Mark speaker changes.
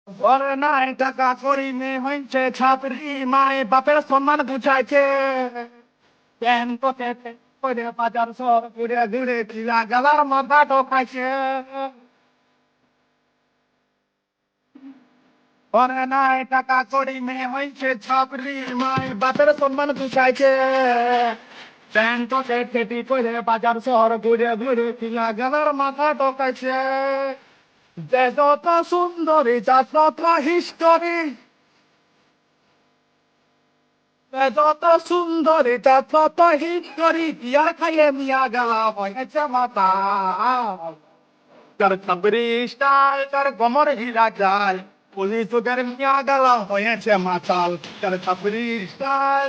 Speaker 1: ওরে নাই টাকা করি মে হইছে ছাপরি মায়ে বাপের সম্মান বুঝাইছে প্যান পকেটে করে বাজার সর ঘুরে ঘুরে চিলা গেলার মাথা ঢোকাইছে ওরে নাই টাকা করি মে হইছে ছাপরি মায়ে বাপের সম্মান বুঝাইছে প্যান পকেটে করে বাজার শহর ঘুরে ঘুরে চিলা গেলার মাথা ঢোকাইছে যে যত সুন্দরী যা তত হিস্টোরি যত সুন্দরী তা তত হিস্টোরি বিয়া খাইয়ে মিয়া গেলা হয়েছে মাতা তার চাকরি স্টাইল তার গমর হিরা যায় পুলিশ মিয়া গেলা হয়েছে মাতাল তার চাকরি স্টাইল